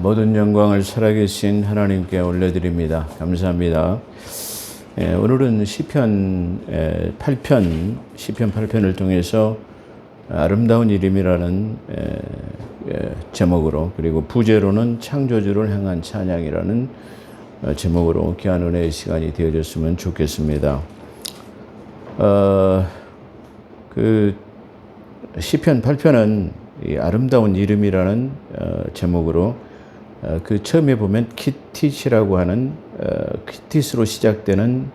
모든 영광을 살아계신 하나님께 올려드립니다. 감사합니다. 오늘은 시편 8편을 통해서 아름다운 이름이라는 제목으로, 그리고 부제로는 창조주를 향한 찬양이라는 제목으로 귀한 은혜의 시간이 되어졌으면 좋겠습니다. 그 시편 8편은 이 아름다운 이름이라는 제목으로 그 처음에 보면 키티시라고 하는 키티스로 시작되는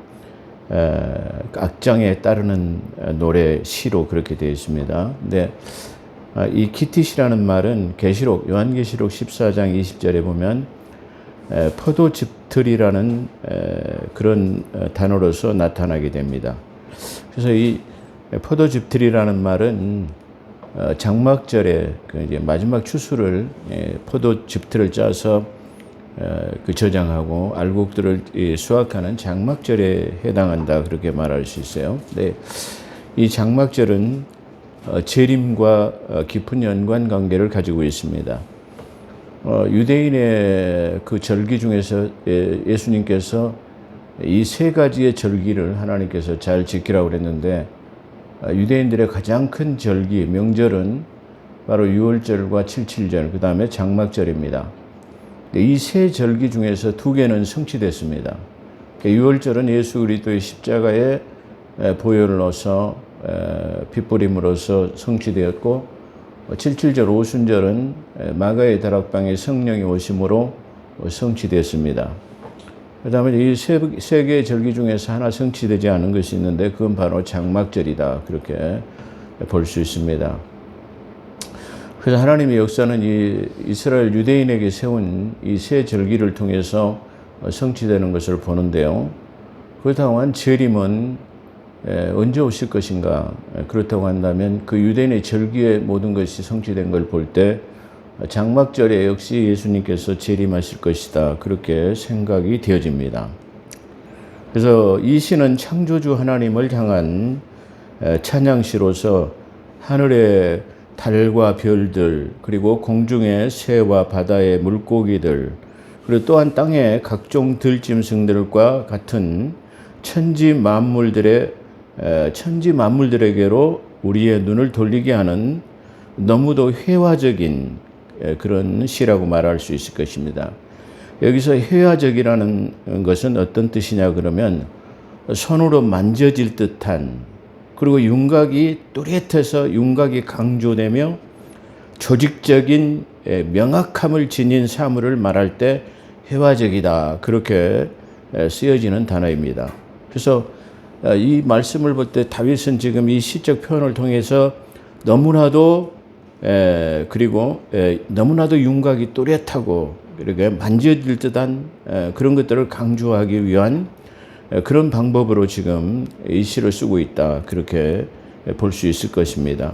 악장에 따르는 노래 시로 그렇게 되어 있습니다. 근데 이 키티시라는 말은 요한계시록 14장 20절에 보면 포도즙들이라는 그런 단어로서 나타나게 됩니다. 그래서 이 포도즙들이라는 말은 장막절에 이제 마지막 추수를 포도즙들을 짜서 그 저장하고 알곡들을 수확하는 장막절에 해당한다, 그렇게 말할 수 있어요. 네, 이 장막절은 재림과 깊은 연관 관계를 가지고 있습니다. 유대인의 그 절기 중에서 예수님께서 이 세 가지의 절기를 하나님께서 잘 지키라고 그랬는데, 유대인들의 가장 큰 절기, 명절은 바로 유월절과 칠칠절, 그 다음에 장막절입니다. 이 세 절기 중에서 두 개는 성취됐습니다. 유월절은 예수 그리스도의 십자가에 보혈로서 핏부림으로서 성취되었고, 칠칠절 오순절은 마가의 다락방에 성령이 오심으로 성취됐습니다. 그 다음에 이 세 개의 절기 중에서 하나 성취되지 않은 것이 있는데, 그건 바로 장막절이다, 그렇게 볼 수 있습니다. 그래서 하나님의 역사는 이 이스라엘 유대인에게 세운 이 세 절기를 통해서 성취되는 것을 보는데요. 그렇다고 재림은 언제 오실 것인가? 그렇다고 한다면 그 유대인의 절기의 모든 것이 성취된 걸 볼 때 장막절에 역시 예수님께서 재림하실 것이다, 그렇게 생각이 되어집니다. 그래서 이 시는 창조주 하나님을 향한 찬양시로서 하늘의 달과 별들, 그리고 공중의 새와 바다의 물고기들, 그리고 또한 땅의 각종 들짐승들과 같은 천지 만물들에게로 우리의 눈을 돌리게 하는 너무도 회화적인 그런 시라고 말할 수 있을 것입니다. 여기서 회화적이라는 것은 어떤 뜻이냐 그러면, 손으로 만져질 듯한, 그리고 윤곽이 또렷해서 윤곽이 강조되며 조직적인 명확함을 지닌 사물을 말할 때 회화적이다, 그렇게 쓰여지는 단어입니다. 그래서 이 말씀을 볼 때 다윗은 지금 이 시적 표현을 통해서 너무나도 너무나도 윤곽이 또렷하고 이렇게 만져질 듯한 그런 것들을 강조하기 위한 그런 방법으로 지금 이 시를 쓰고 있다, 그렇게 볼 수 있을 것입니다.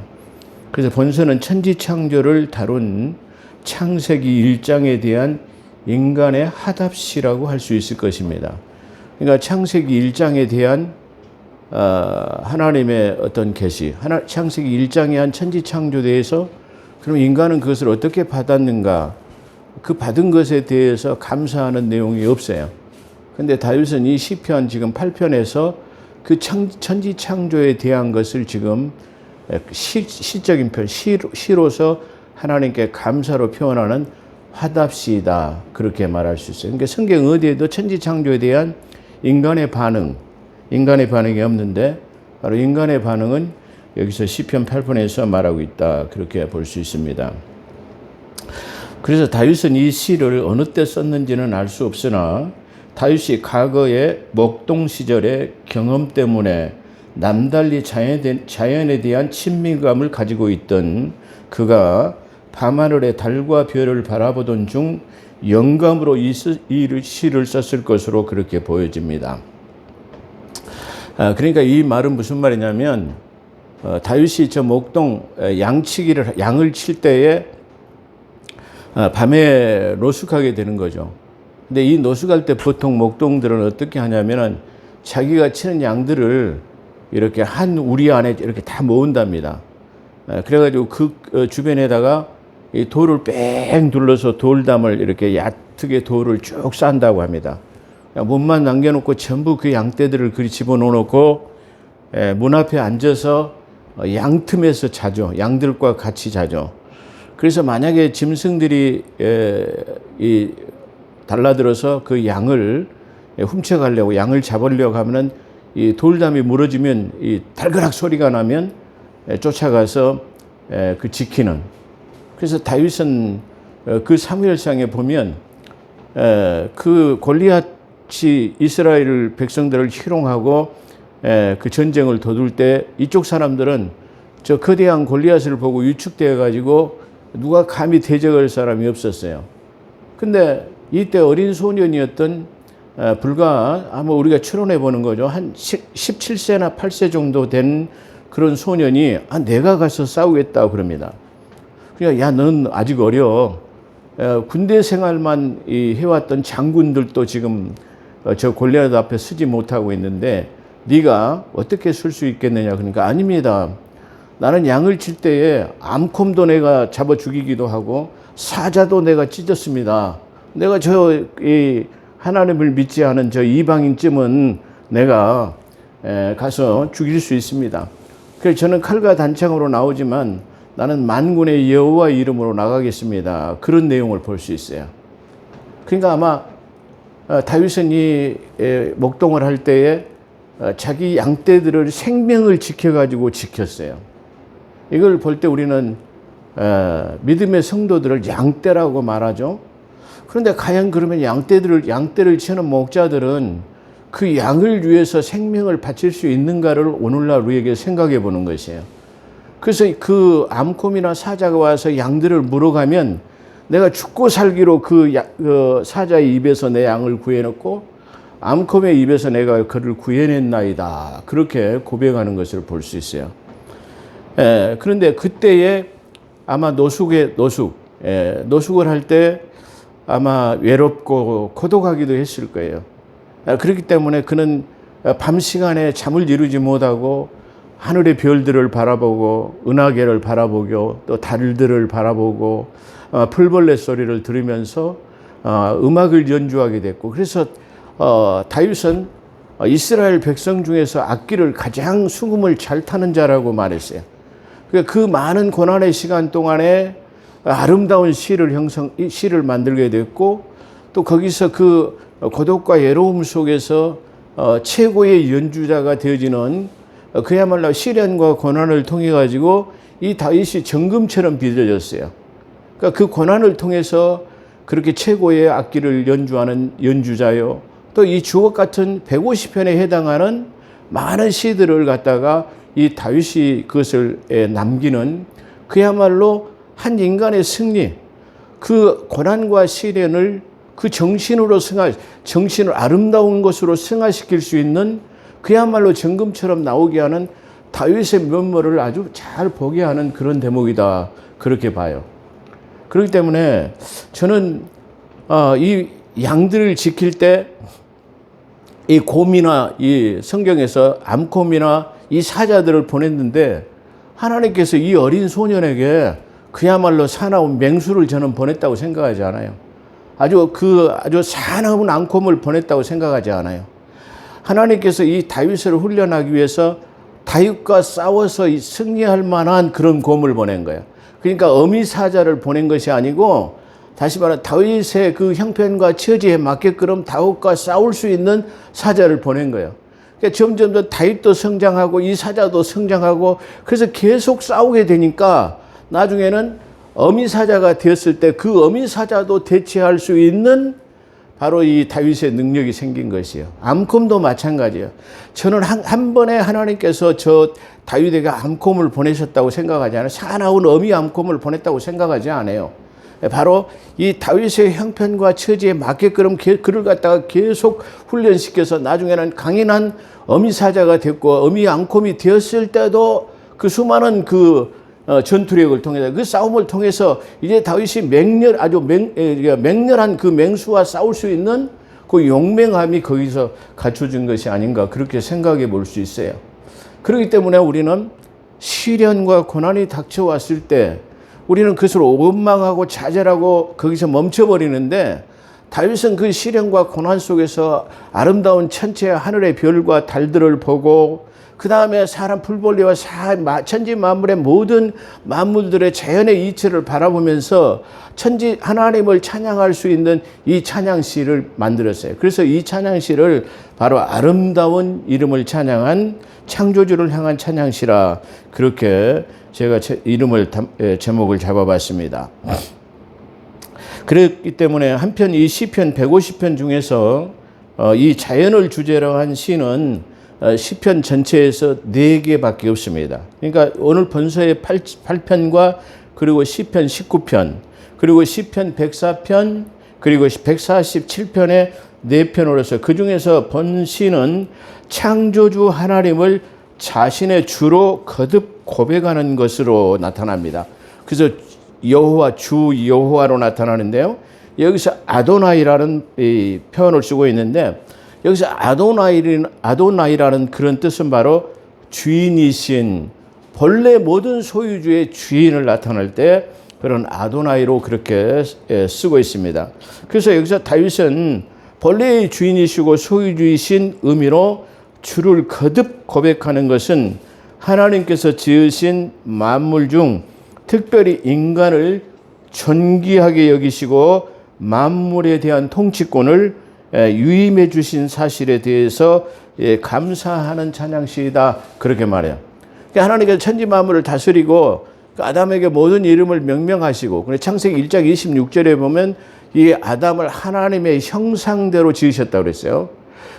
그래서 본서는 천지창조를 다룬 창세기 1장에 대한 인간의 하답시라고 할 수 있을 것입니다. 그러니까 창세기 1장에 대한 하나님의 어떤 계시, 창세기 1장에 한 천지창조에 대해서, 그럼 인간은 그것을 어떻게 받았는가, 그 받은 것에 대해서 감사하는 내용이 없어요. 근데 다윗은 이 시편 지금 8편에서 그 천지창조에 대한 것을 지금 시적인 표현, 시로서 하나님께 감사로 표현하는 화답시다, 그렇게 말할 수 있어요. 그러니까 성경 어디에도 천지창조에 대한 인간의 반응이 없는데, 바로 인간의 반응은 여기서 시편 8편에서 말하고 있다, 그렇게 볼 수 있습니다. 그래서 다윗은 이 시를 어느 때 썼는지는 알 수 없으나, 다윗이 과거의 목동 시절의 경험 때문에 남달리 자연에 대한 친밀감을 가지고 있던 그가 밤하늘의 달과 별을 바라보던 중 영감으로 이 시를 썼을 것으로 그렇게 보여집니다. 그러니까 이 말은 무슨 말이냐면, 다윗이 저 목동 양을 칠 때에 밤에 노숙하게 되는 거죠. 근데 이 노숙할 때 보통 목동들은 어떻게 하냐면은 자기가 치는 양들을 이렇게 한 우리 안에 이렇게 다 모은답니다. 그래가지고 그 주변에다가 이 돌을 뺑 둘러서 돌담을 이렇게 얕게 돌을 쭉 쌓는다고 합니다. 몸만 남겨놓고 전부 그 양떼들을 그리 집어넣어놓고 문 앞에 앉아서 양 틈에서 자죠. 양들과 같이 자죠. 그래서 만약에 짐승들이 달라들어서 그 양을 훔쳐가려고 양을 잡으려고 하면은 이 돌담이 무너지면 이 달그락 소리가 나면 쫓아가서 그 지키는. 그래서 다윗은 그 사무엘상에 보면 그 골리앗이 이스라엘 백성들을 희롱하고 그 전쟁을 도둘 때 이쪽 사람들은 저 거대한 골리앗을 보고 위축되어 가지고 누가 감히 대적할 사람이 없었어요. 근데 이때 어린 소년이었던 불과 아마 우리가 추론해 보는 거죠. 한 17세나 8세 정도 된 그런 소년이 내가 가서 싸우겠다 그럽니다. 그러니까 야, 넌 아직 어려. 군대 생활만 해왔던 장군들도 지금 저 골리앗 앞에 서지 못하고 있는데 네가 어떻게 설 수 있겠느냐. 그러니까 아닙니다. 나는 양을 칠 때에 암콤도 내가 잡아 죽이기도 하고 사자도 내가 찢었습니다. 내가 하나님을 믿지 않은 저 이방인쯤은 내가 가서 죽일 수 있습니다. 그래서 저는 칼과 단창으로 나오지만 나는 만군의 여호와 이름으로 나가겠습니다. 그런 내용을 볼 수 있어요. 그러니까 아마 다윗은 이 목동을 할 때에 자기 양떼들을 생명을 지켜가지고 지켰어요. 이걸 볼 때 우리는 믿음의 성도들을 양떼라고 말하죠. 그런데 과연 그러면 양떼를 치는 목자들은 그 양을 위해서 생명을 바칠 수 있는가를 오늘날 우리에게 생각해 보는 것이에요. 그래서 그 암콤이나 사자가 와서 양들을 물어가면 내가 죽고 살기로 그 사자의 입에서 내 양을 구해놓고 암콤의 입에서 내가 그를 구해냈나이다. 그렇게 고백하는 것을 볼 수 있어요. 그런데 그때에 아마 노숙을 할 때 아마 외롭고 고독하기도 했을 거예요. 그렇기 때문에 그는 밤 시간에 잠을 이루지 못하고 하늘의 별들을 바라보고 은하계를 바라보고 또 달들을 바라보고 풀벌레 소리를 들으면서 음악을 연주하게 됐고, 그래서 다윗은 이스라엘 백성 중에서 악기를 가장 수금을 잘 타는 자라고 말했어요. 그 많은 고난의 시간 동안에 아름다운 시를 만들게 됐고, 또 거기서 그 고독과 외로움 속에서 최고의 연주자가 되어지는 그야말로 시련과 고난을 통해 가지고 이 다윗이 정금처럼 빚어졌어요. 그러니까 그 고난을 통해서 그렇게 최고의 악기를 연주하는 연주자요. 또 이 주옥 같은 150편에 해당하는 많은 시들을 갖다가 이 다윗이 그것을 남기는 그야말로 한 인간의 승리, 그 고난과 시련을 그 정신을 아름다운 것으로 승화시킬 수 있는 그야말로 정금처럼 나오게 하는 다윗의 면모를 아주 잘 보게 하는 그런 대목이다. 그렇게 봐요. 그렇기 때문에 저는 이 양들을 지킬 때 이 곰이나 이 성경에서 암곰이나 이 사자들을 보냈는데 하나님께서 이 어린 소년에게 그야말로 사나운 맹수를 저는 보냈다고 생각하지 않아요. 아주 사나운 암곰을 보냈다고 생각하지 않아요. 하나님께서 이 다윗을 훈련하기 위해서 다윗과 싸워서 승리할 만한 그런 곰을 보낸 거예요. 그러니까 어미 사자를 보낸 것이 아니고, 다시 말해 다윗의 그 형편과 처지에 맞게끔 다윗과 싸울 수 있는 사자를 보낸 거예요. 그러니까 점점 더 다윗도 성장하고 이 사자도 성장하고, 그래서 계속 싸우게 되니까 나중에는 어미 사자가 되었을 때 그 어미 사자도 대체할 수 있는 바로 이 다윗의 능력이 생긴 것이에요. 암콤도 마찬가지예요. 저는 한 번에 하나님께서 저 다윗에게 암콤을 보내셨다고 생각하지 않아요. 사나운 어미 암콤을 보냈다고 생각하지 않아요. 바로 이 다윗의 형편과 처지에 맞게끔 그를 갖다가 계속 훈련시켜서 나중에는 강인한 어미 사자가 됐고 어미 암콤이 되었을 때도 그 수많은 전투력을 통해서 그 싸움을 통해서 이제 다윗이 맹렬한 그 맹수와 싸울 수 있는 그 용맹함이 거기서 갖춰진 것이 아닌가, 그렇게 생각해 볼 수 있어요. 그렇기 때문에 우리는 시련과 고난이 닥쳐왔을 때 우리는 그것을 원망하고 좌절하고 거기서 멈춰버리는데 다윗은 그 시련과 고난 속에서 아름다운 천체 하늘의 별과 달들을 보고 그 다음에 사람 풀벌레와 천지 만물의 모든 만물들의 자연의 이치를 바라보면서 천지 하나님을 찬양할 수 있는 이 찬양시를 만들었어요. 그래서 이 찬양시를 바로 아름다운 이름을 찬양한 창조주를 향한 찬양시라 그렇게 제가 제목을 잡아봤습니다. 그렇기 때문에 한편 이 시편 150편 중에서 이 자연을 주제로 한 시는 시편 전체에서 4개밖에 없습니다. 그러니까 오늘 본서의 8편과 그리고 시편 19편 그리고 시편 104편 그리고 147편의 4편으로서 그 중에서 본시는 창조주 하나님을 자신의 주로 거듭 고백하는 것으로 나타납니다. 그래서 여호와 주 여호와로 나타나는데요. 여기서 아도나이라는 이 표현을 쓰고 있는데 여기서 아도나이라는 그런 뜻은 바로 주인이신 본래 모든 소유주의 주인을 나타낼 때 그런 아도나이로 그렇게 쓰고 있습니다. 그래서 여기서 다윗은 본래의 주인이시고 소유주이신 의미로 주를 거듭 고백하는 것은 하나님께서 지으신 만물 중 특별히 인간을 존귀하게 여기시고 만물에 대한 통치권을 유임해 주신 사실에 대해서 감사하는 찬양시이다 그렇게 말해요. 하나님께서 천지 만물을 다스리고 아담에게 모든 이름을 명명하시고 창세기 1장 26절에 보면 이 아담을 하나님의 형상대로 지으셨다고 그랬어요.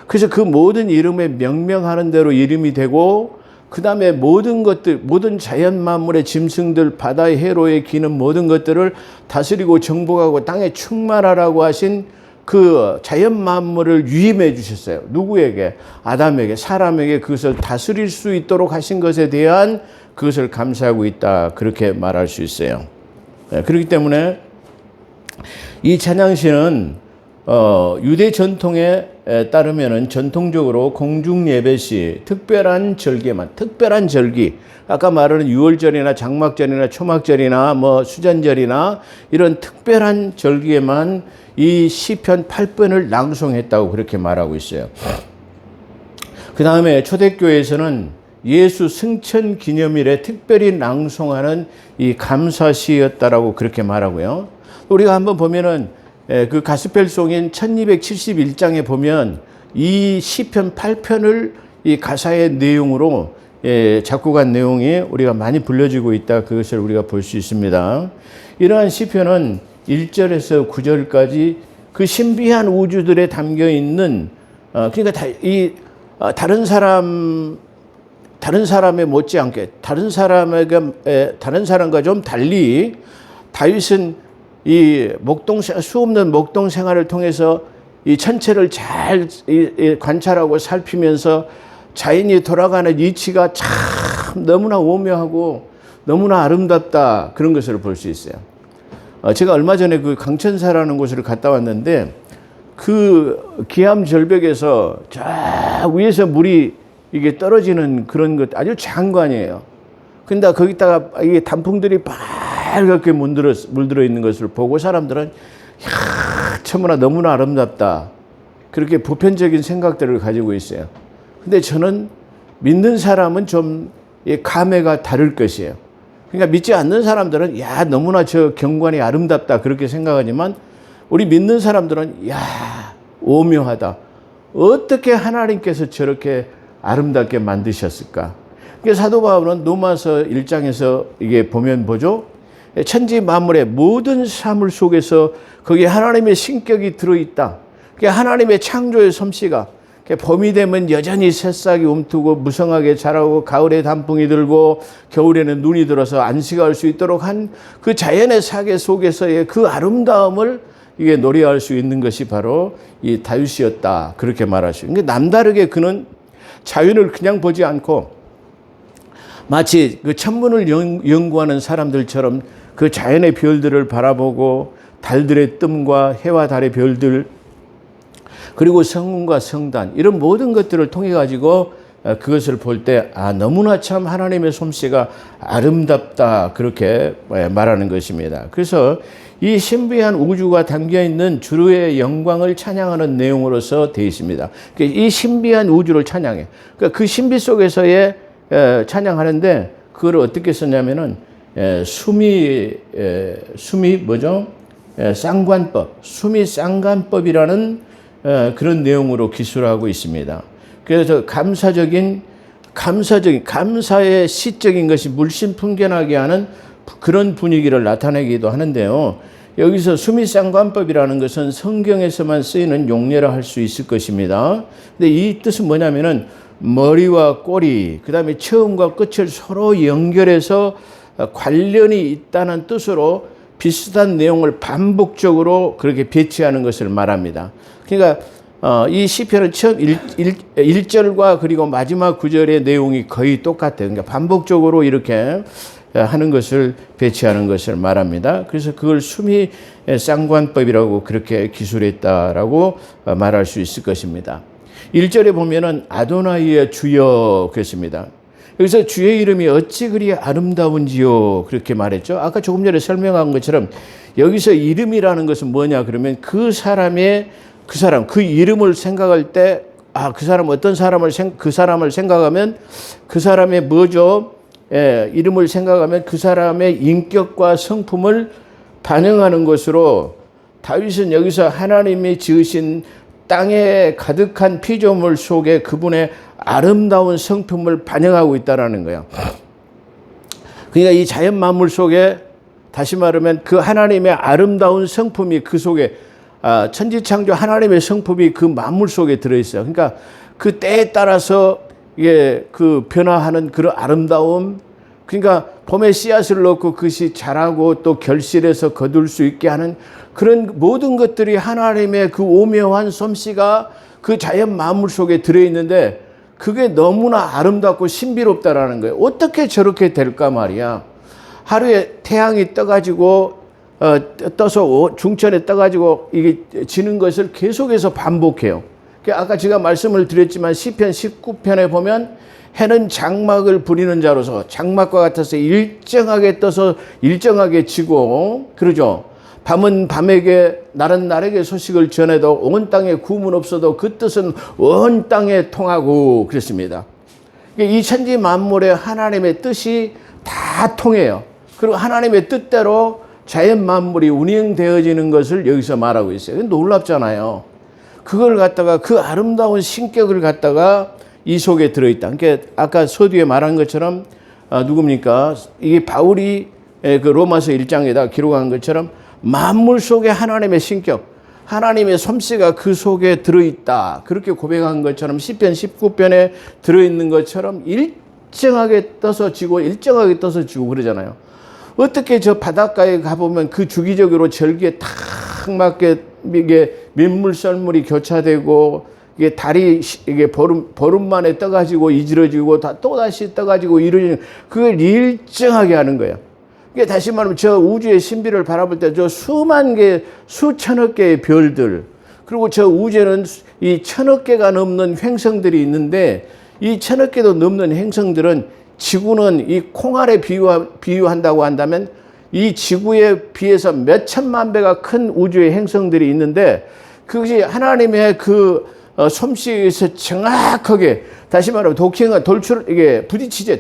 그래서 그 모든 이름에 명명하는 대로 이름이 되고 그 다음에 모든 것들, 모든 자연 만물의 짐승들, 바다의 해로에 기는 모든 것들을 다스리고 정복하고 땅에 충만하라고 하신 그 자연 만물을 유임해 주셨어요. 누구에게? 아담에게, 사람에게 그것을 다스릴 수 있도록 하신 것에 대한 그것을 감사하고 있다. 그렇게 말할 수 있어요. 그렇기 때문에 이 찬양시는 유대 전통에 따르면은 전통적으로 공중 예배 시 특별한 절기, 아까 말하는 유월절이나 장막절이나 초막절이나 뭐 수잔절이나 이런 특별한 절기에만 이 시편 8편을 낭송했다고 그렇게 말하고 있어요. 그 다음에 초대교회에서는 예수 승천 기념일에 특별히 낭송하는 이 감사시였다라고 그렇게 말하고요. 우리가 한번 보면은 그 가스펠송인 1271장에 보면 이 시편 8편을 이 가사의 내용으로 작곡한 내용이 우리가 많이 불려지고 있다. 그것을 우리가 볼 수 있습니다. 이러한 시편은 1절에서 9절까지 그 신비한 우주들에 담겨 있는 그러니까 다른 사람에 못지않게 다른 사람과 좀 달리 다윗은 이 수없는 목동 생활을 통해서 이 천체를 잘 관찰하고 살피면서 자연이 돌아가는 이치가 참 너무나 오묘하고 너무나 아름답다 그런 것을 볼 수 있어요. 제가 얼마 전에 그 강천사라는 곳을 갔다 왔는데 그 기암 절벽에서 저 위에서 물이 이게 떨어지는 그런 것 아주 장관이에요. 근데 거기다가 이 단풍들이 빨갛게 물들어 있는 것을 보고 사람들은 참으나 너무나 아름답다. 그렇게 보편적인 생각들을 가지고 있어요. 근데 저는 믿는 사람은 좀 감회가 다를 것이에요. 그러니까 믿지 않는 사람들은 너무나 저 경관이 아름답다 그렇게 생각하지만 우리 믿는 사람들은 오묘하다. 어떻게 하나님께서 저렇게 아름답게 만드셨을까? 사도 바울은 로마서 1장에서 이게 보면 보죠. 천지 만물의 모든 사물 속에서 거기에 하나님의 신격이 들어있다. 하나님의 창조의 솜씨가 봄이 되면 여전히 새싹이 움트고 무성하게 자라고 가을에 단풍이 들고 겨울에는 눈이 들어서 안식할 수 있도록 한 그 자연의 사계 속에서의 그 아름다움을 이게 노래할 수 있는 것이 바로 이 다윗이었다. 그렇게 말하시죠. 그러니까 남다르게 그는 자연을 그냥 보지 않고 마치 그 천문을 연구하는 사람들처럼 그 자연의 별들을 바라보고 달들의 뜸과 해와 달의 별들 그리고 성문과 성단 이런 모든 것들을 통해 가지고 그것을 볼 때 너무나 참 하나님의 솜씨가 아름답다 그렇게 말하는 것입니다. 그래서 이 신비한 우주가 담겨있는 주의 영광을 찬양하는 내용으로서 되어 있습니다. 이 신비한 우주를 찬양해. 그러니까 그 신비 속에서의 찬양하는데 그걸 어떻게 썼냐면은 수미 뭐죠? 쌍관법, 수미 쌍관법이라는 그런 내용으로 기술하고 있습니다. 그래서 감사의 시적인 것이 물씬 풍겨나게 하는 그런 분위기를 나타내기도 하는데요. 여기서 수미쌍관법이라는 것은 성경에서만 쓰이는 용례라 할 수 있을 것입니다. 근데 이 뜻은 뭐냐면은 머리와 꼬리, 그 다음에 처음과 끝을 서로 연결해서 관련이 있다는 뜻으로 비슷한 내용을 반복적으로 그렇게 배치하는 것을 말합니다. 그러니까 이 시편은 처음 1절과 그리고 마지막 9절의 내용이 거의 똑같아요. 그러니까 반복적으로 이렇게 하는 것을 배치하는 것을 말합니다. 그래서 그걸 수미 쌍관법이라고 그렇게 기술했다라고 말할 수 있을 것입니다. 1절에 보면은 아도나이의 주여 그랬습니다. 여기서 주의 이름이 어찌 그리 아름다운지요 그렇게 말했죠. 아까 조금 전에 설명한 것처럼 여기서 이름이라는 것은 뭐냐 그러면 그 이름을 생각할 때 그 사람 어떤 그 사람을 생각하면 그 사람의 뭐죠? 이름을 생각하면 그 사람의 인격과 성품을 반영하는 것으로 다윗은 여기서 하나님이 지으신 땅에 가득한 피조물 속에 그분의 아름다운 성품을 반영하고 있다는 거예요. 그러니까 이 자연 만물 속에 다시 말하면 그 하나님의 아름다운 성품이 그 속에 천지창조 하나님의 성품이 그 만물 속에 들어있어요. 그러니까 그 때에 따라서 이게 그 변화하는 그런 아름다움, 그러니까 봄에 씨앗을 넣고 그것이 자라고 또 결실해서 거둘 수 있게 하는 그런 모든 것들이 하나님의 그 오묘한 솜씨가 그 자연 만물 속에 들어있는데 그게 너무나 아름답고 신비롭다라는 거예요. 어떻게 저렇게 될까 말이야. 하루에 태양이 떠가지고 떠서 중천에 떠가지고 이게 지는 것을 계속해서 반복해요. 아까 제가 말씀을 드렸지만 시편 19편에 보면 해는 장막을 부리는 자로서 장막과 같아서 일정하게 떠서 일정하게 지고 그러죠. 밤은 밤에게 날은 날에게 소식을 전해도 온 땅에 구문 없어도 그 뜻은 온 땅에 통하고 그랬습니다. 이 천지 만물에 하나님의 뜻이 다 통해요. 그리고 하나님의 뜻대로 자연 만물이 운행되어지는 것을 여기서 말하고 있어요. 놀랍잖아요. 그걸 갖다가 그 아름다운 신격을 갖다가 이 속에 들어있다. 그러니까 아까 서두에 말한 것처럼 누굽니까? 이게 바울이 그 로마서 1장에다 기록한 것처럼 만물 속에 하나님의 신격, 하나님의 솜씨가 그 속에 들어있다. 그렇게 고백한 것처럼 시편 19편에 들어있는 것처럼 일정하게 떠서 지고 일정하게 떠서 지고 그러잖아요. 어떻게 저 바닷가에 가보면 그 주기적으로 절기에 딱 맞게 이게 민물썰물이 교차되고 이게 달이 이게 보름 만에 떠가지고 이지러지고 또 다시 떠가지고 이루어지는 그걸 일정하게 하는 거예요. 이게 다시 말하면 저 우주의 신비를 바라볼 때 저 수만 개, 수천억 개의 별들 그리고 저 우주에는 이 천억 개가 넘는 행성들이 있는데 이 천억 개도 넘는 행성들은 지구는 이 콩알에 비유한다고 한다면 이 지구에 비해서 몇 천만 배가 큰 우주의 행성들이 있는데 그것이 하나님의 그 솜씨에서 정확하게 다시 말하면 이게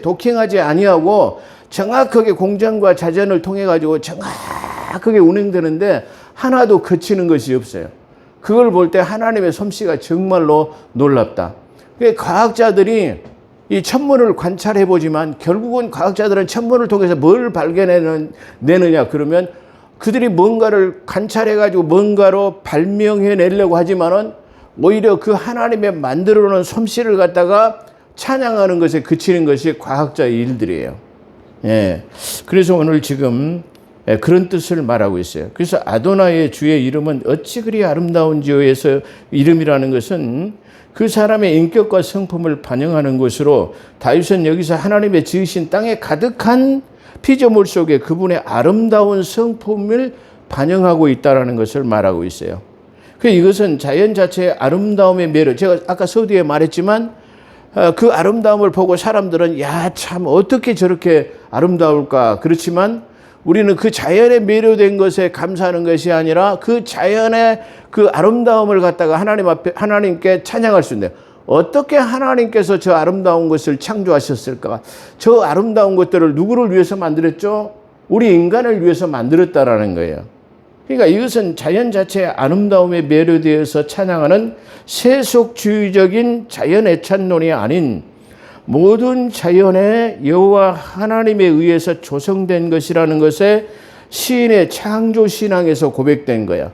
독행하지 아니하고 정확하게 공전과 자전을 통해 가지고 정확하게 운행되는데 하나도 거치는 것이 없어요. 그걸 볼 때 하나님의 솜씨가 정말로 놀랍다. 과학자들이 이 천문을 관찰해 보지만 결국은 과학자들은 천문을 통해서 뭘 발견해내느냐 그러면 그들이 뭔가를 관찰해 가지고 뭔가로 발명해 내려고 하지만은 오히려 그 하나님의 만들어 놓은 솜씨를 갖다가 찬양하는 것에 그치는 것이 과학자의 일들이에요. 예. 그래서 오늘 지금 그런 뜻을 말하고 있어요. 그래서 아도나의 주의 이름은 어찌 그리 아름다운지요에서 이름이라는 것은 그 사람의 인격과 성품을 반영하는 것으로 다윗은 여기서 하나님의 지으신 땅에 가득한 피조물 속에 그분의 아름다운 성품을 반영하고 있다는 것을 말하고 있어요. 이것은 자연 자체의 아름다움의 매력. 제가 아까 서두에 말했지만 그 아름다움을 보고 사람들은 야, 참 어떻게 저렇게 아름다울까. 그렇지만 우리는 그 자연에 매료된 것에 감사하는 것이 아니라 그 자연의 그 아름다움을 갖다가 하나님 앞에 하나님께 찬양할 수 있는, 어떻게 하나님께서 저 아름다운 것을 창조하셨을까? 저 아름다운 것들을 누구를 위해서 만들었죠? 우리 인간을 위해서 만들었다라는 거예요. 그러니까 이것은 자연 자체의 아름다움에 매료되어서 찬양하는 세속주의적인 자연 애찬론이 아닌 모든 자연의 여호와 하나님에 의해서 조성된 것이라는 것에 시인의 창조 신앙에서 고백된 거야.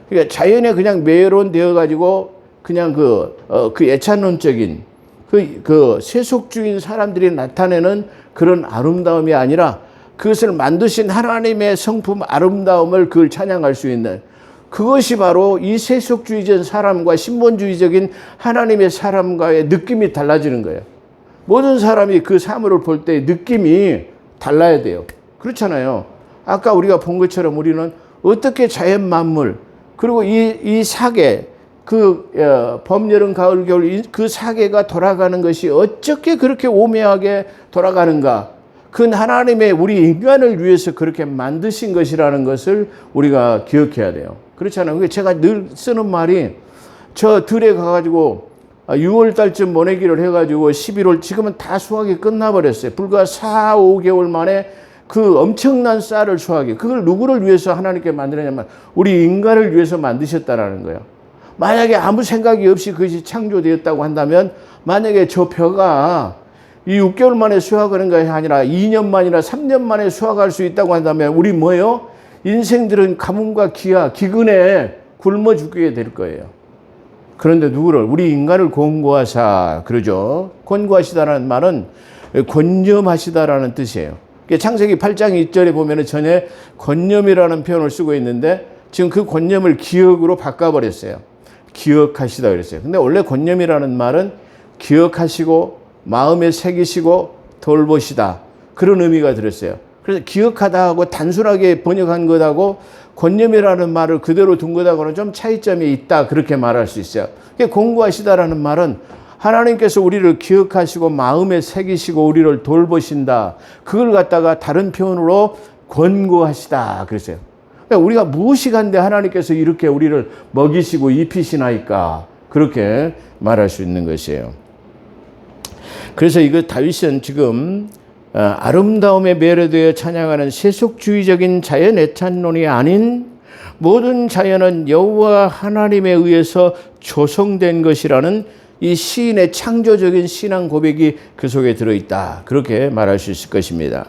그러니까 자연에 그냥 매료되어 가지고 그냥 그 애찬론적인 그 세속주의인 사람들이 나타내는 그런 아름다움이 아니라 그것을 만드신 하나님의 성품 아름다움을 그걸 찬양할 수 있는, 그것이 바로 이 세속주의적인 사람과 신본주의적인 하나님의 사람과의 느낌이 달라지는 거예요. 모든 사람이 그 사물을 볼 때 느낌이 달라야 돼요. 그렇잖아요. 아까 우리가 본 것처럼 우리는 어떻게 자연 만물, 그리고 이 사계, 봄, 여름, 가을, 겨울 그 사계가 돌아가는 것이 어떻게 그렇게 오묘하게 돌아가는가. 그건 하나님의 우리 인간을 위해서 그렇게 만드신 것이라는 것을 우리가 기억해야 돼요. 그렇잖아요. 제가 늘 쓰는 말이, 저 들에 가가지고 6월 달쯤 보내기를 해가지고 11월, 지금은 다 수확이 끝나버렸어요. 불과 4, 5개월 만에 그 엄청난 쌀을 수확해. 그걸 누구를 위해서 하나님께 만드느냐면 우리 인간을 위해서 만드셨다라는 거예요. 만약에 아무 생각이 없이 그것이 창조되었다고 한다면, 만약에 저 벼가 이 6개월 만에 수확하는 것이 아니라 2년 만이나 3년 만에 수확할 수 있다고 한다면 우리 뭐예요? 인생들은 가뭄과 기근에 굶어 죽게 될 거예요. 그런데 누구를? 우리 인간을 권고하사, 그러죠. 권고하시다라는 말은 권념하시다라는 뜻이에요. 창세기 8장 2절에 보면 전에 권념이라는 표현을 쓰고 있는데 지금 그 권념을 기억으로 바꿔버렸어요. 기억하시다 그랬어요. 근데 원래 권념이라는 말은 기억하시고 마음에 새기시고 돌보시다, 그런 의미가 들었어요. 그래서 기억하다 하고 단순하게 번역한 것하고 권념이라는 말을 그대로 둔 것하고는 좀 차이점이 있다, 그렇게 말할 수 있어요. 권고하시다라는 말은 하나님께서 우리를 기억하시고 마음에 새기시고 우리를 돌보신다, 그걸 갖다가 다른 표현으로 권고하시다 그랬어요. 그러니까 우리가 무엇이 간데 하나님께서 이렇게 우리를 먹이시고 입히시나이까, 그렇게 말할 수 있는 것이에요. 그래서 이거 다윗은 지금 아름다움에 매료되어 찬양하는 세속주의적인 자연 애찬론이 아닌 모든 자연은 여호와 하나님에 의해서 조성된 것이라는 이 시인의 창조적인 신앙 고백이 그 속에 들어있다, 그렇게 말할 수 있을 것입니다.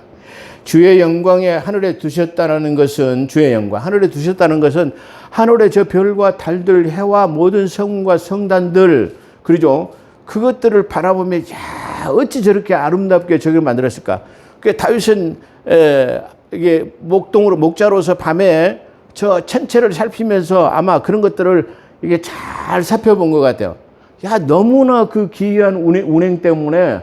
주의 영광에 하늘에 두셨다는 것은, 주의 영광 하늘에 두셨다는 것은 하늘의 저 별과 달들, 해와 모든 성과 성단들, 그러죠. 그것들을 바라보며 야, 어찌 저렇게 아름답게 저걸 만들었을까. 그 다윗은 이게 목자로서 밤에 저 천체를 살피면서 아마 그런 것들을 이게 잘 살펴본 것 같아요. 야, 너무나 그 기이한 운행 때문에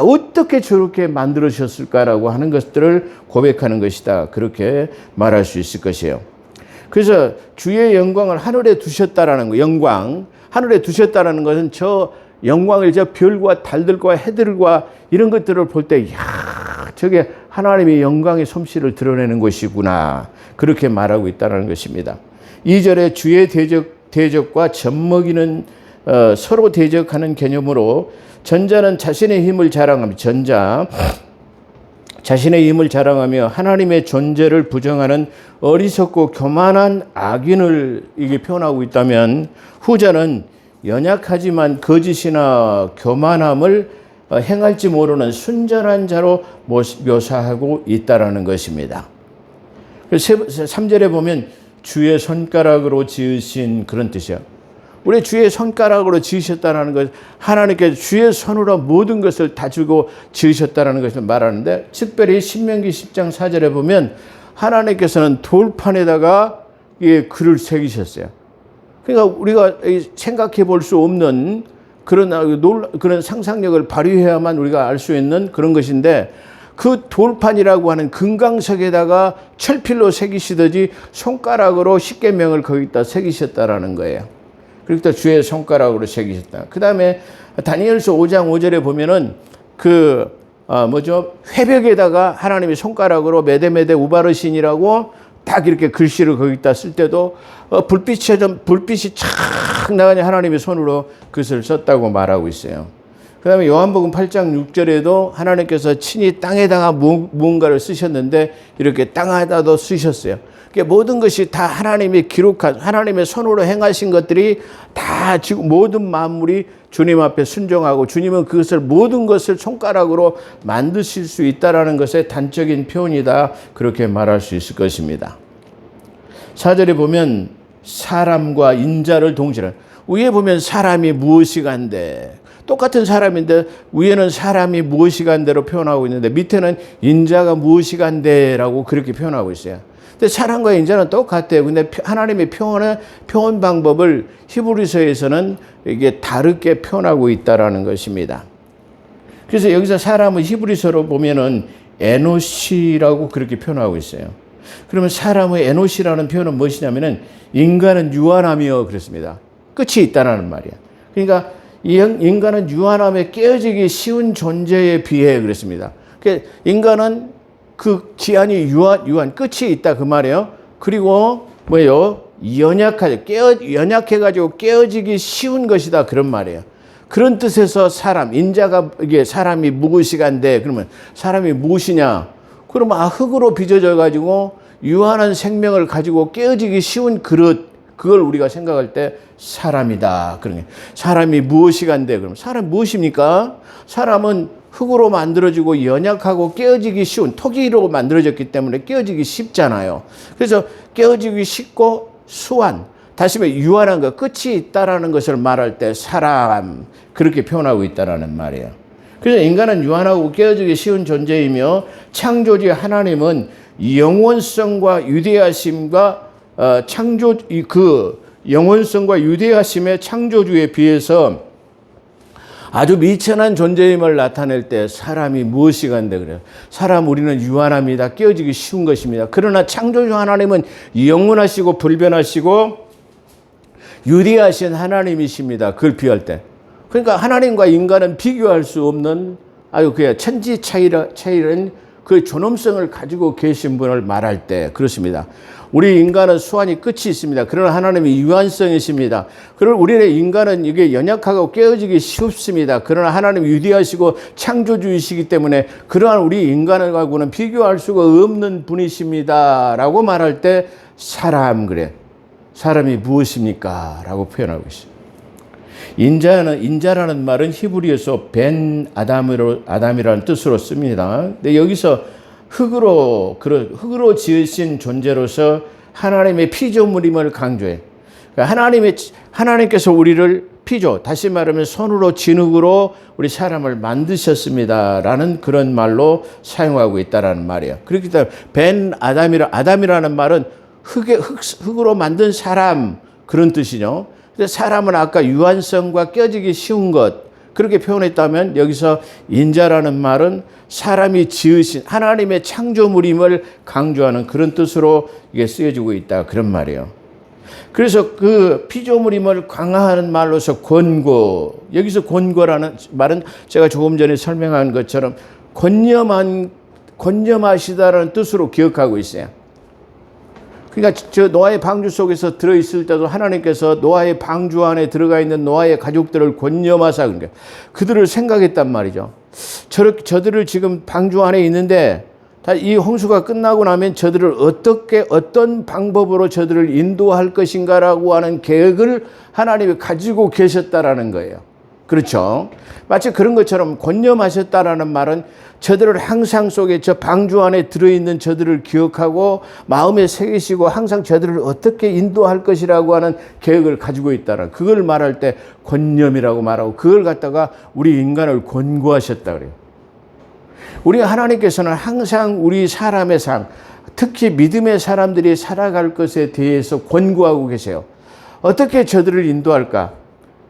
어떻게 저렇게 만들어졌을까라고 하는 것들을 고백하는 것이다, 그렇게 말할 수 있을 것이에요. 그래서 주의 영광을 하늘에 두셨다라는 거, 영광 하늘에 두셨다라는 것은 저 영광을 저 별과 달들과 해들과 이런 것들을 볼 때, 야, 저게 하나님의 영광의 솜씨를 드러내는 것이구나, 그렇게 말하고 있다는 것입니다. 2절에 주의 대적과 젖먹이는 서로 대적하는 개념으로, 전자는 자신의 힘을 자랑하며, 자신의 힘을 자랑하며 하나님의 존재를 부정하는 어리석고 교만한 악인을 이게 표현하고 있다면, 후자는 연약하지만 거짓이나 교만함을 행할지 모르는 순전한 자로 묘사하고 있다라는 것입니다. 3절에 보면 주의 손가락으로 지으신, 그런 뜻이야. 우리 주의 손가락으로 지으셨다는 것, 하나님께서 주의 손으로 모든 것을 다지고 지으셨다는 것을 말하는데, 특별히 신명기 10장 4절에 보면 하나님께서는 돌판에다가 글을 새기셨어요. 그러니까 우리가 생각해 볼 수 없는 그런 상상력을 발휘해야만 우리가 알 수 있는 그런 것인데, 그 돌판이라고 하는 금강석에다가 철필로 새기시듯이 손가락으로 십계명을 거기다 새기셨다라는 거예요. 그리고 또 주의 손가락으로 새기셨다. 그 다음에 다니엘서 5장 5절에 보면은 회벽에다가 하나님의 손가락으로 메데메데 우바르신이라고 딱 이렇게 글씨를 거기다 쓸 때도 불빛이 착 나가니 하나님의 손으로 그것을 썼다고 말하고 있어요. 그 다음에 요한복음 8장 6절에도 하나님께서 친히 땅에다가 무언가를 쓰셨는데 이렇게 땅에다도 쓰셨어요. 모든 것이 다 하나님이 기록한 하나님의 손으로 행하신 것들이 다 지금 모든 만물이 주님 앞에 순종하고 주님은 그것을 모든 것을 손가락으로 만드실 수 있다라는 것의 단적인 표현이다. 그렇게 말할 수 있을 것입니다. 4절에 보면 사람과 인자를 동시에 위에 보면 사람이 무엇이간데 똑같은 사람인데 위에는 사람이 무엇이간데로 표현하고 있는데 밑에는 인자가 무엇이간데라고 그렇게 표현하고 있어요. 근데 사람과 인자는 똑같아요. 근데 하나님의 표현 방법을 히브리서에서는 이게 다르게 표현하고 있다라는 것입니다. 그래서 여기서 사람을 히브리서로 보면은 에노시라고 그렇게 표현하고 있어요. 그러면 사람의 에노시라는 표현은 무엇이냐면은 인간은 유한하며 그랬습니다. 끝이 있다라는 말이야. 그러니까 인간은 유한함에 깨어지기 쉬운 존재에 비해 그랬습니다. 그러니까 인간은 그 기한이 유한 끝이 있다 그 말이에요. 그리고 연약해가지고 깨어지기 쉬운 것이다 그런 말이에요. 그런 뜻에서 인자가 이게 사람이 무엇이간데 그러면 사람이 무엇이냐? 그러면 흙으로 빚어져 가지고 유한한 생명을 가지고 깨어지기 쉬운 그릇. 그걸 우리가 생각할 때 사람이다. 그런 게 사람이 무엇이간데 그러면 사람 무엇입니까? 사람은 흙으로 만들어지고 연약하고 깨어지기 쉬운 토기로 만들어졌기 때문에 깨어지기 쉽잖아요. 그래서 깨어지기 쉽고 수완, 다시 말해 유한한 것, 끝이 있다라는 것을 말할 때 사람 그렇게 표현하고 있다라는 말이에요. 그래서 인간은 유한하고 깨어지기 쉬운 존재이며 창조주 하나님은 영원성과 유대하심과 영원성과 유대하심의 창조주에 비해서 아주 미천한 존재임을 나타낼 때 사람이 무엇이간데 그래요. 사람 우리는 유한합니다. 깨어지기 쉬운 것입니다. 그러나 창조주 하나님은 영원하시고 불변하시고 유대하신 하나님이십니다. 그걸 비할 때. 그러니까 하나님과 인간은 비교할 수 없는 아주 그냥 천지 차이는 그 존엄성을 가지고 계신 분을 말할 때 그렇습니다. 우리 인간은 수완이 끝이 있습니다. 그러나 하나님이 유한성이십니다. 그러나 우리의 인간은 이게 연약하고 깨어지기 쉽습니다. 그러나 하나님이 유대하시고 창조주이시기 때문에 그러한 우리 인간하고는 비교할 수가 없는 분이십니다. 라고 말할 때 사람이 무엇입니까? 라고 표현하고 있습니다. 인자라는 말은 히브리어에서 벤 아담이라는 뜻으로 씁니다. 근데 여기서 흙으로 지으신 존재로서 하나님의 피조물임을 강조해. 그러니까 하나님께서 우리를 다시 말하면 손으로 진흙으로 우리 사람을 만드셨습니다라는 그런 말로 사용하고 있다라는 말이에요. 그렇기 때문에 벤 아담이라는 말은 흙으로 만든 사람 그런 뜻이죠. 근데 사람은 아까 유한성과 깨어지기 쉬운 것 그렇게 표현했다면 여기서 인자라는 말은 사람이 지으신 하나님의 창조물임을 강조하는 그런 뜻으로 이게 쓰여지고 있다 그런 말이에요. 그래서 그 피조물임을 강화하는 말로서 권고, 여기서 권고라는 말은 제가 조금 전에 설명한 것처럼 권념하시다라는 뜻으로 기억하고 있어요. 그러니까 저 노아의 방주 속에서 들어있을 때도 하나님께서 노아의 방주 안에 들어가 있는 노아의 가족들을 권념하사 그러니까 그들을 생각했단 말이죠. 저들을 지금 방주 안에 있는데 이 홍수가 끝나고 나면 저들을 어떤 방법으로 저들을 인도할 것인가라고 하는 계획을 하나님이 가지고 계셨다라는 거예요. 그렇죠? 마치 그런 것처럼 권념하셨다라는 말은 저들을 항상 속에 저 방주 안에 들어있는 저들을 기억하고 마음에 새기시고 항상 저들을 어떻게 인도할 것이라고 하는 계획을 가지고 있다는 그걸 말할 때 권념이라고 말하고 그걸 갖다가 우리 인간을 권고하셨다 그래요. 우리 하나님께서는 항상 우리 사람의 삶, 특히 믿음의 사람들이 살아갈 것에 대해서 권고하고 계세요. 어떻게 저들을 인도할까?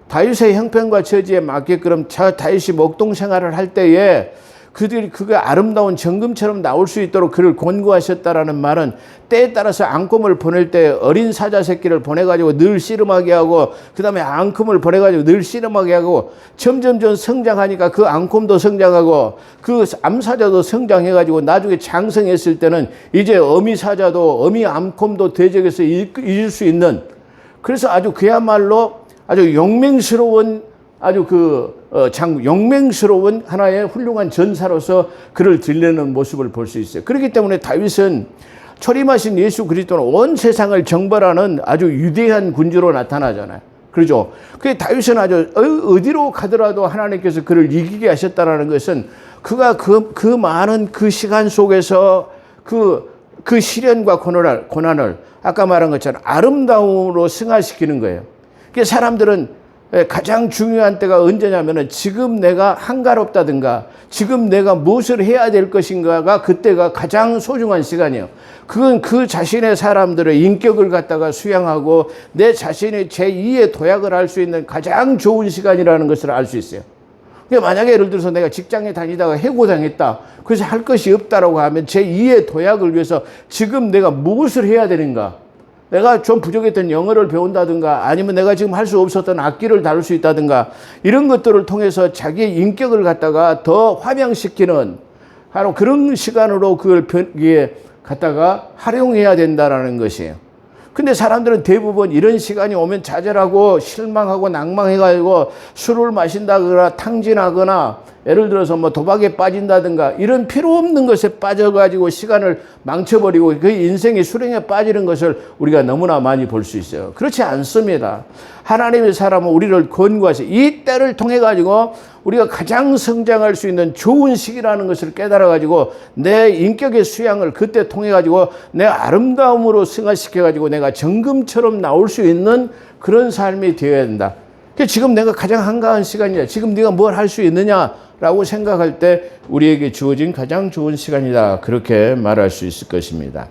다윗의 형편과 처지에 맞게끔 다윗이 목동 생활을 할 때에 그들이 그게 아름다운 정금처럼 나올 수 있도록 그를 권고하셨다라는 말은 때에 따라서 앙금을 보낼 때 어린 사자 새끼를 보내가지고 늘 씨름하게 하고 그 다음에 앙금을 보내가지고 늘 씨름하게 하고 점점점 성장하니까 그 앙금도 성장하고 그 암사자도 성장해가지고 나중에 장성했을 때는 이제 어미 사자도 어미 앙금도 대적에서 이길 수 있는, 그래서 아주 그야말로 아주 용맹스러운 아주 용맹스러운 하나의 훌륭한 전사로서 그를 드러내는 모습을 볼 수 있어요. 그렇기 때문에 다윗은 초림하신 예수 그리스도는 온 세상을 정벌하는 아주 위대한 군주로 나타나잖아요. 그렇죠? 그 다윗은 아주 어디로 가더라도 하나님께서 그를 이기게 하셨다는 것은 그가 그 많은 그 시간 속에서 그 시련과 고난을 아까 말한 것처럼 아름다움으로 승화시키는 거예요. 그러니까 사람들은 가장 중요한 때가 언제냐면은 지금 내가 한가롭다든가 지금 내가 무엇을 해야 될 것인가가 그때가 가장 소중한 시간이에요. 그건 그 자신의 사람들의 인격을 갖다가 수양하고 내 자신의 제2의 도약을 할 수 있는 가장 좋은 시간이라는 것을 알 수 있어요. 그러니까 만약에 예를 들어서 내가 직장에 다니다가 해고당했다. 그래서 할 것이 없다라고 하면 제2의 도약을 위해서 지금 내가 무엇을 해야 되는가? 내가 좀 부족했던 영어를 배운다든가 아니면 내가 지금 할 수 없었던 악기를 다룰 수 있다든가 이런 것들을 통해서 자기의 인격을 갖다가 더 화명시키는 바로 그런 시간으로 그걸 갖다가 활용해야 된다라는 것이에요. 근데 사람들은 대부분 이런 시간이 오면 좌절하고 실망하고 낭망해가지고 술을 마신다거나 탕진하거나 예를 들어서 뭐 도박에 빠진다든가 이런 필요 없는 것에 빠져가지고 시간을 망쳐버리고 그 인생의 수렁에 빠지는 것을 우리가 너무나 많이 볼 수 있어요. 그렇지 않습니다. 하나님의 사람은 우리를 권고하시 이 때를 통해가지고 우리가 가장 성장할 수 있는 좋은 시기라는 것을 깨달아가지고 내 인격의 수양을 그때 통해가지고 내 아름다움으로 승화시켜가지고 내가 정금처럼 나올 수 있는 그런 삶이 되어야 된다. 지금 내가 가장 한가한 시간이야. 지금 네가 뭘 할 수 있느냐라고 생각할 때 우리에게 주어진 가장 좋은 시간이다. 그렇게 말할 수 있을 것입니다.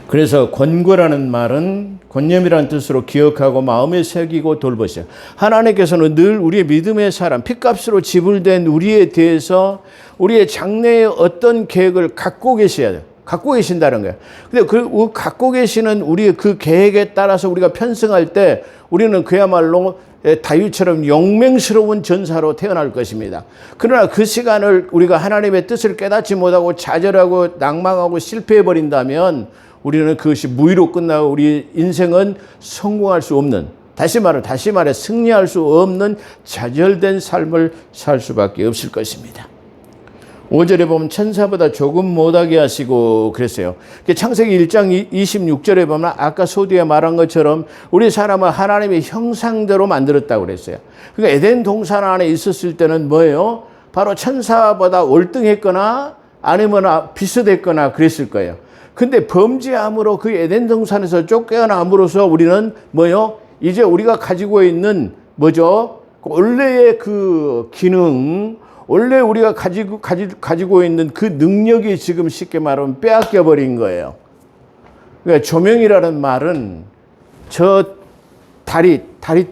그래서 권고라는 말은 권념이라는 뜻으로 기억하고 마음에 새기고 돌보세요. 하나님께서는 늘 우리의 믿음의 사람, 핏값으로 지불된 우리에 대해서 우리의 장래의 어떤 계획을 갖고 계셔야 돼요. 갖고 계신다는 거예요. 근데 그 갖고 계시는 우리의 그 계획에 따라서 우리가 편승할 때 우리는 그야말로 다윗처럼 용맹스러운 전사로 태어날 것입니다. 그러나 그 시간을 우리가 하나님의 뜻을 깨닫지 못하고 좌절하고 낭망하고 실패해버린다면 우리는 그것이 무의로 끝나고 우리 인생은 성공할 수 없는, 다시 말해 승리할 수 없는 좌절된 삶을 살 수밖에 없을 것입니다. 5절에 보면 천사보다 조금 못하게 하시고 그랬어요. 창세기 1장 26절에 보면 아까 소두에 말한 것처럼 우리 사람은 하나님의 형상대로 만들었다고 그랬어요. 그러니까 에덴 동산 안에 있었을 때는 뭐예요? 바로 천사보다 월등했거나 아니면 비슷했거나 그랬을 거예요. 근데 범죄함으로 그 에덴 동산에서 쫓겨남으로써 우리는 뭐요? 이제 우리가 가지고 있는 뭐죠? 원래의 그 기능, 원래 우리가 가지고 있는 그 능력이 지금 쉽게 말하면 빼앗겨 버린 거예요. 그러니까 조명이라는 말은 저 달이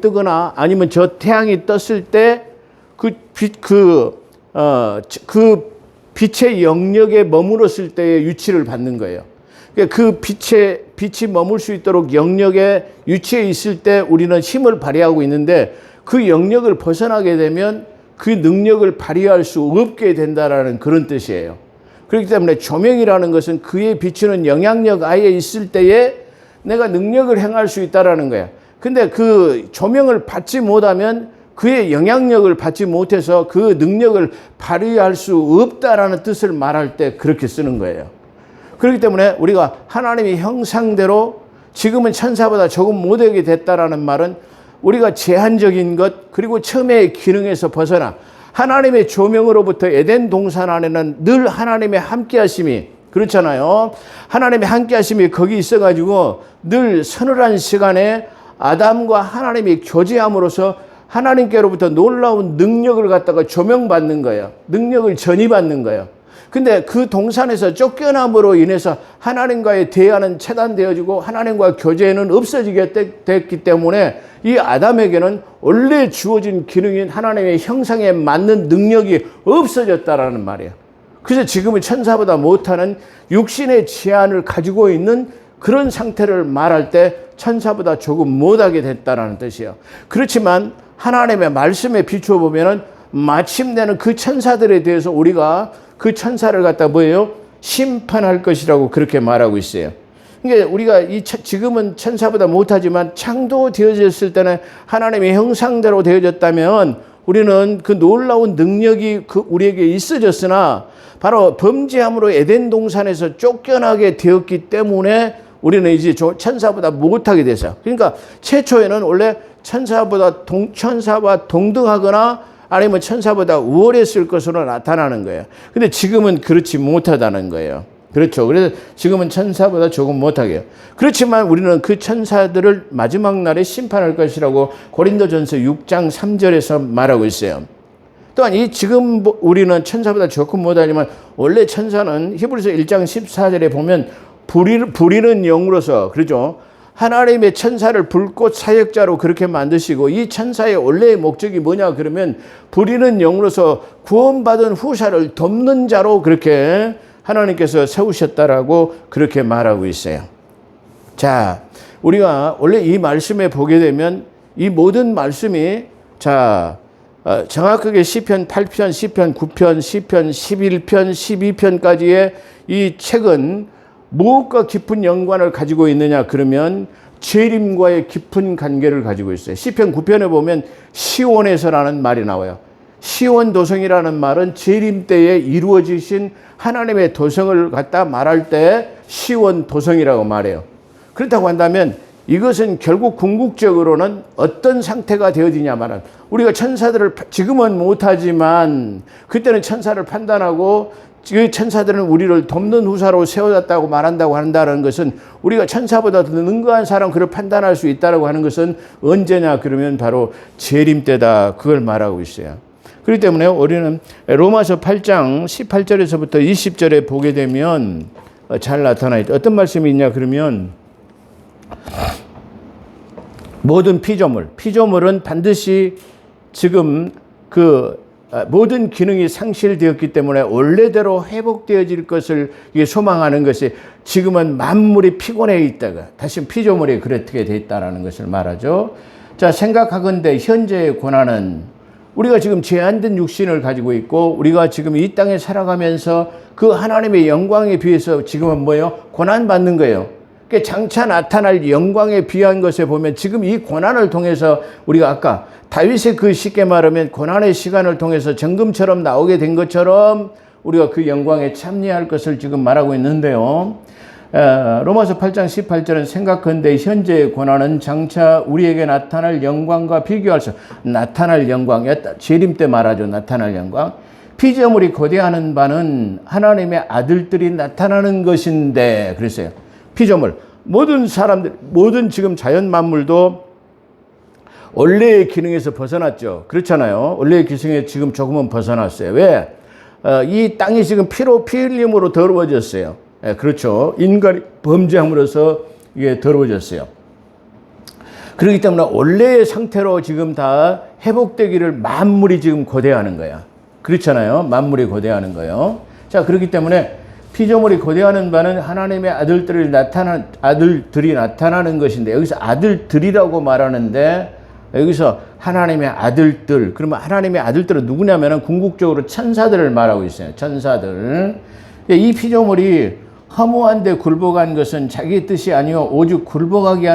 뜨거나 아니면 저 태양이 떴을 때 그 빛의 영역에 머물렀을 때의 위치를 받는 거예요. 그러니까 그 빛이 머물 수 있도록 영역에 위치해 있을 때 우리는 힘을 발휘하고 있는데 그 영역을 벗어나게 되면 그 능력을 발휘할 수 없게 된다라는 그런 뜻이에요. 그렇기 때문에 조명이라는 것은 그의 비추는 영향력 아래 있을 때에 내가 능력을 행할 수 있다라는 거야. 근데 그 조명을 받지 못하면 그의 영향력을 받지 못해서 그 능력을 발휘할 수 없다라는 뜻을 말할 때 그렇게 쓰는 거예요. 그렇기 때문에 우리가 하나님의 형상대로 지금은 천사보다 조금 못하게 됐다라는 말은 우리가 제한적인 것 그리고 처음의 기능에서 벗어나 하나님의 조명으로부터 에덴 동산 안에는 늘 하나님의 함께하심이 그렇잖아요. 하나님의 함께하심이 거기 있어가지고 늘 서늘한 시간에 아담과 하나님이 교제함으로써 하나님께로부터 놀라운 능력을 갖다가 조명받는 거예요. 능력을 전이받는 거예요. 근데 그 동산에서 쫓겨남으로 인해서 하나님과의 대화는 차단되어지고 하나님과 교제는 없어지게 됐기 때문에 이 아담에게는 원래 주어진 기능인 하나님의 형상에 맞는 능력이 없어졌다라는 말이에요. 그래서 지금은 천사보다 못하는 육신의 제한을 가지고 있는 그런 상태를 말할 때 천사보다 조금 못하게 됐다라는 뜻이에요. 그렇지만 하나님의 말씀에 비추어 보면은 마침내는 그 천사들에 대해서 우리가 그 천사를 갖다 뭐예요? 심판할 것이라고 그렇게 말하고 있어요. 그러니까 우리가 지금은 천사보다 못하지만 창조되어졌을 때는 하나님의 형상대로 되어졌다면 우리는 그 놀라운 능력이 우리에게 있어졌으나 바로 범죄함으로 에덴 동산에서 쫓겨나게 되었기 때문에 우리는 이제 천사보다 못하게 됐어요. 그러니까 최초에는 원래 천사와 동등하거나 아니면 천사보다 우월했을 것으로 나타나는 거예요. 근데 지금은 그렇지 못하다는 거예요. 그렇죠. 그래서 지금은 천사보다 조금 못하게요. 그렇지만 우리는 그 천사들을 마지막 날에 심판할 것이라고 고린도전서 6장 3절에서 말하고 있어요. 또한 지금 우리는 천사보다 조금 못하지만 원래 천사는 히브리서 1장 14절에 보면 부리는 영으로서 그렇죠. 하나님의 천사를 불꽃 사역자로 그렇게 만드시고 이 천사의 원래의 목적이 뭐냐 그러면 부리는 영으로서 구원받은 후사를 돕는 자로 그렇게 하나님께서 세우셨다라고 그렇게 말하고 있어요. 자, 우리가 원래 이 말씀에 보게 되면 이 모든 말씀이 정확하게 시편 8편, 시편 9편, 시편 11편, 12편까지의 이 책은 무엇과 깊은 연관을 가지고 있느냐 그러면 재림과의 깊은 관계를 가지고 있어요. 시편 9편에 보면 시온에서라는 말이 나와요. 시온 도성이라는 말은 재림 때에 이루어지신 하나님의 도성을 갖다 말할 때 시온 도성이라고 말해요. 그렇다고 한다면 이것은 결국 궁극적으로는 어떤 상태가 되어지냐 말은 우리가 천사들을 지금은 못하지만 그때는 천사를 판단하고 그 천사들은 우리를 돕는 후사로 세워졌다고 말한다고 한다는 것은 우리가 천사보다 더 능가한 사람 그를 판단할 수 있다고 하는 것은 언제냐 그러면 바로 재림 때다 그걸 말하고 있어요. 그렇기 때문에 우리는 로마서 8장 18절에서부터 20절에 보게 되면 잘 나타나 있다. 어떤 말씀이 있냐 그러면 모든 피조물은 반드시 지금 모든 기능이 상실되었기 때문에 원래대로 회복되어질 것을 소망하는 것이 지금은 만물이 피곤해 있다가 다시 피조물이 그렇게 돼 있다라는 것을 말하죠. 자, 생각하건대 현재의 고난은 우리가 지금 제한된 육신을 가지고 있고 우리가 지금 이 땅에 살아가면서 그 하나님의 영광에 비해서 지금은 뭐예요? 고난받는 거예요. 그러니까 장차 나타날 영광에 비한 것에 보면 지금 이 고난을 통해서 우리가 아까 다윗의 그 쉽게 말하면 고난의 시간을 통해서 정금처럼 나오게 된 것처럼 우리가 그 영광에 참여할 것을 지금 말하고 있는데요. 로마서 8장 18절은 생각건대 현재의 고난은 장차 우리에게 나타날 영광과 비교할 수 나타날 영광이었다. 재림 때 말하죠. 나타날 영광. 피조물이 고대하는 바는 하나님의 아들들이 나타나는 것인데 그랬어요. 피조물 모든 사람들 모든 지금 자연 만물도 원래의 기능에서 벗어났죠. 그렇잖아요. 원래의 기능에 지금 조금은 벗어났어요. 왜? 이 땅이 지금 피 흘림으로 더러워졌어요. 그렇죠. 인간이 범죄함으로써 이게 더러워졌어요. 그렇기 때문에 원래의 상태로 지금 다 회복되기를 만물이 지금 고대하는 거야. 그렇잖아요. 만물이 고대하는 거예요. 자, 그렇기 때문에 피조물이 고대하는 바는 하나님의 아들들이 나타나는 것인데 여기서 아들들이라고 말하는데 여기서 하나님의 아들들 그러면 하나님의 아들들은 누구냐면은 궁극적으로 천사들을 말하고 있어요. 천사들. 이 피조물이 허무한데 굴복한 것은 자기 뜻이 아니요 오직 굴복하게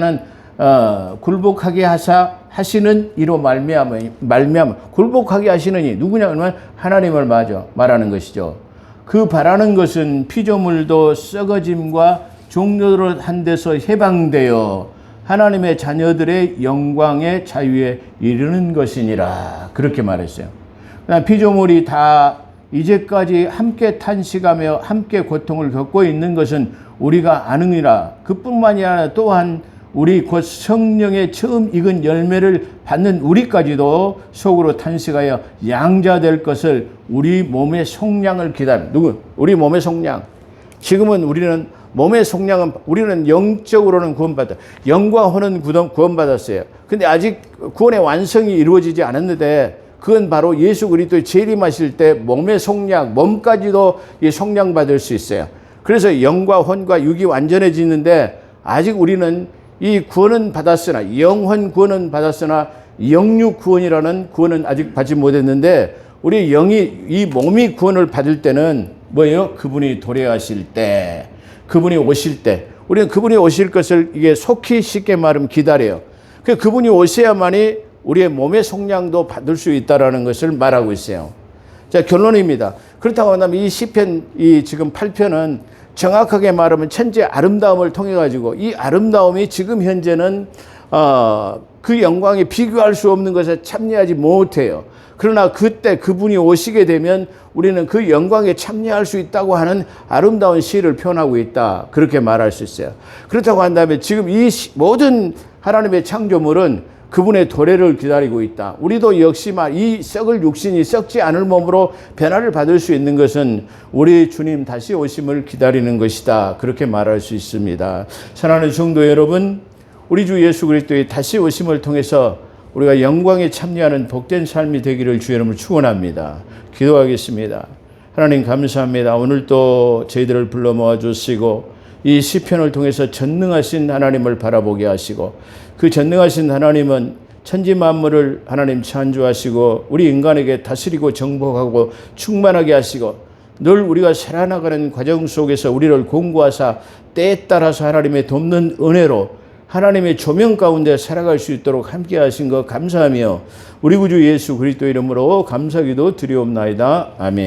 하시는 이로 말미암아 굴복하게 하시는 이 누구냐면 하나님을 말하는 것이죠. 그 바라는 것은 피조물도 썩어짐과 종로를 한 데서 해방되어 하나님의 자녀들의 영광의 자유에 이르는 것이니라 그렇게 말했어요. 피조물이 다 이제까지 함께 탄식하며 함께 고통을 겪고 있는 것은 우리가 아느니라. 그뿐만이 아니라 또한 우리 곧 성령의 처음 익은 열매를 받는 우리까지도 속으로 탄식하여 양자될 것을 우리 몸의 속량을 누구? 우리 몸의 속량. 지금은 우리는 몸의 속량은 우리는 영적으로는 구원받아 영과 혼은 구원받았어요. 근데 아직 구원의 완성이 이루어지지 않았는데 그건 바로 예수 그리스도의 재림하실 때 몸의 속량, 몸까지도 이 속량 받을 수 있어요. 그래서 영과 혼과 육이 완전해지는데 아직 우리는 이 구원은 받았으나 영혼 구원은 받았으나 영육 구원이라는 구원은 아직 받지 못했는데 우리 영이 이 몸이 구원을 받을 때는 뭐예요? 그분이 도래하실 때, 그분이 오실 때 우리는 그분이 오실 것을 이게 속히 쉽게 말하면 기다려요. 그분이 오셔야만이 우리의 몸의 속량도 받을 수 있다라는 것을 말하고 있어요. 자, 결론입니다. 그렇다고 한다면 이 시편 이 지금 8편은 정확하게 말하면 천지의 아름다움을 통해 가지고 이 아름다움이 지금 현재는 그 영광에 비교할 수 없는 것에 참여하지 못해요. 그러나 그때 그분이 오시게 되면 우리는 그 영광에 참여할 수 있다고 하는 아름다운 시를 표현하고 있다. 그렇게 말할 수 있어요. 그렇다고 한다면 지금 이 모든 하나님의 창조물은 그분의 도래를 기다리고 있다. 우리도 역시만 이 썩을 육신이 썩지 않을 몸으로 변화를 받을 수 있는 것은 우리 주님 다시 오심을 기다리는 것이다. 그렇게 말할 수 있습니다. 사랑하는 성도 여러분, 우리 주 예수 그리스도의 다시 오심을 통해서 우리가 영광에 참여하는 복된 삶이 되기를 주 여러분을 축원합니다. 기도하겠습니다. 하나님 감사합니다. 오늘 또 저희들을 불러 모아 주시고 이 시편을 통해서 전능하신 하나님을 바라보게 하시고 그 전능하신 하나님은 천지 만물을 하나님 창조하시고 우리 인간에게 다스리고 정복하고 충만하게 하시고 늘 우리가 살아나가는 과정 속에서 우리를 공부하사 때에 따라서 하나님의 돕는 은혜로 하나님의 조명 가운데 살아갈 수 있도록 함께 하신 것 감사하며 우리 구주 예수 그리스도 이름으로 감사기도 드리옵나이다. 아멘.